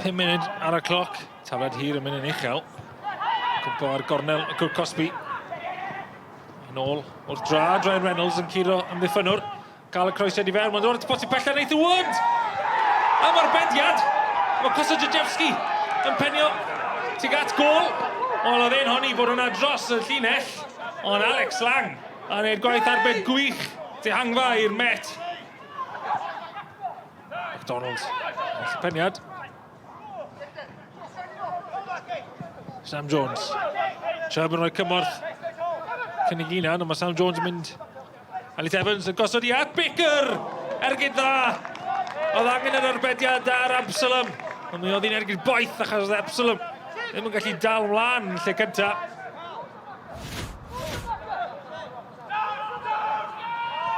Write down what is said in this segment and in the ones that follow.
5 munud ar y cloc. Tafod hir yn mynd yn uchel. Cwmpo ar gornel y Cwr Cosby. Yn ôl wrth dra, Ryan Reynolds yn curo ymddiffynwr. Cael y croesiad i fewn, mae'n dod at y boti bella Nathan Wood! A mae'r bediad! Mae Kosojewski yn penio tuag at gôl. Ond oedd ein honni bod hwnna dros y llinell. Ond Alex Lang a wneud gwaith arbed gwych dehangfa i'r Met. McDonald, all peniad. Sam Jones. Chubb yn rhoi cymorth cynnig unan, ond mae Sam Jones yn mynd. Alith Evans yn gosod i at Baker! Ergyd dda! Oedd angen yr arbediad ar Absalom. Ond mi oedd hi'n ergyd boeth achos oedd Absalom ddim yn gallu dal mlaen yn lle cynta.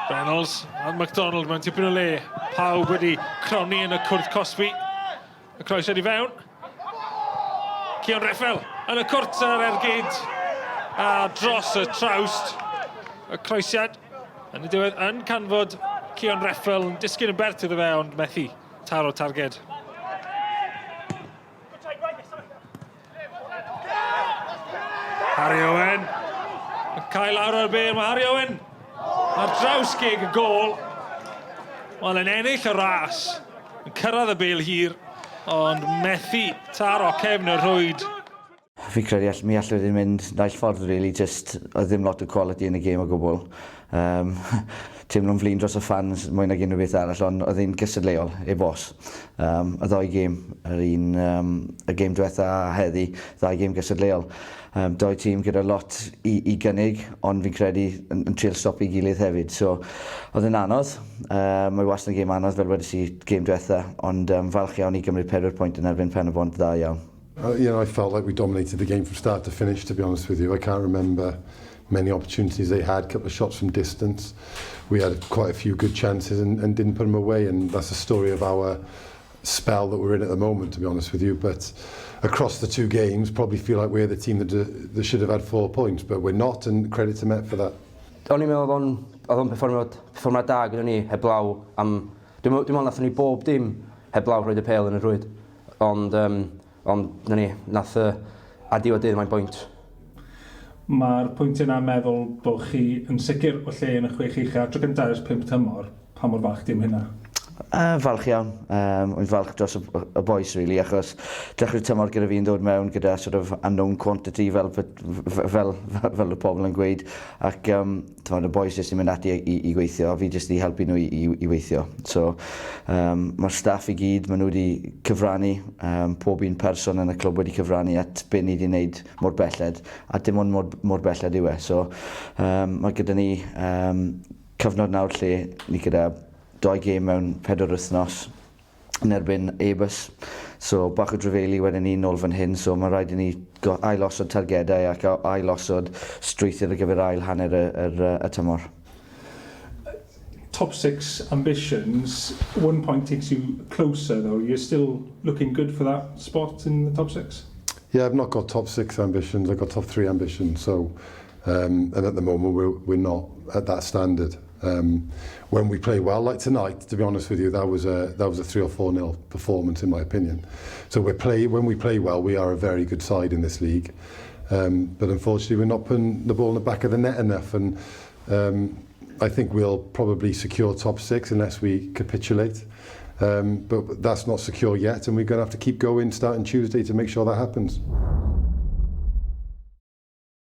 Reynolds a McDonald mewn tipyn o le. Pawb wedi croni yn y cwrt Cosby. Y croesiad i fewn. Cion Reffel yn y cwrt ar ergyd. A dros y trawst. Y croesiad yn y diwedd yn canfod Cion Reffel yn disgyn yn bert iddo fe, ond methu taro targed. Harry Owen. Yn cael lawr o'r bel, mae Harry Owen ar draws gig y gôl. Wel, yn ennill y ras. Yn cyrraedd y bel hir, ond methu taro cefn y rhwyd. Fi credu mi allai wedi mynd naill ffordd, really, just oedd ddim lot o quality yn y gêm o gwbl. Teimlo'n flin dros y fans mwy nag unrhyw beth arall, ond oedd hi'n gystadleuol, ei bos. Y ddoi gêm, y gêm diwetha a heddi, ddau gêm gystadleuol. Doi tîm gyda lot i gynnig, ond fi'n credu yn trial stopi gilydd hefyd. So, oedd yn anodd. Mae wastad yn gêm anodd, fel wedys i gêm diwetha, ond falch iawn i gymryd 4 pwynt yn erbyn Pen-y-bont dda iawn. I felt like we dominated the game from start to finish, to be honest with you. I can't remember many opportunities they had, a couple of shots from distance. We had quite a few good chances and didn't put them away, and that's the story of our spell that we're in at the moment, to be honest with you. But across the 2 games, probably feel like we're the team that should have had 4 points, but we're not, and credit to Met for that. O'n i'n meddwl oedd o'n perfformiad da gyda ni heblaw am... Dwi'n meddwl nath ni bob dim heblaw rhoid y pêl yn y rhwyd. Ond nath a diwedd dydd mae'n bwynt. Mae'r pwynt yna meddwl bod chi yn sicr o lle yn y 6 ucha. Tro gyntaf ers 5 tymor, pa mor fach dim hynna? Falch iawn. Wy'n falch dros y boes, really, achos dechrau tymor gyda fi'n dod mewn gyda sort of unknown quantity fel y pobl yn gweud. Ac y boes jyst yn mynd ati i gweithio, fi jyst i helpu nhw i weithio. So, mae'r staff i gyd, maen nhw wedi cyfrannu, pob un person yn y clwb wedi cyfrannu at be ni wedi wneud mor belled, a dim ond mor belled yw e. So, mae gyda ni cyfnod nawr lle ni gyda 2 gêm mewn 4 wythnos yn erbyn Ebus. So, bach o drefeili wedyn ni nôl fan hyn, so mae rhaid i ni ailosod targedau ac ailosod strwythyr ar gyfer ail hanner y tymor. Top 6 ambitions, 1 point takes you closer though. You're still looking good for that spot in the top 6? Yeah, I've not got top 6 ambitions, I've got top 3 ambitions, so and at the moment we're not at that standard. When we play well, like tonight, to be honest with you, that was a 3 or 4-0 performance in my opinion. So when we play well, we are a very good side in this league. But unfortunately, we're not putting the ball in the back of the net enough, and I think we'll probably secure top 6 unless we capitulate. But that's not secure yet, and we're going to have to keep going starting Tuesday to make sure that happens.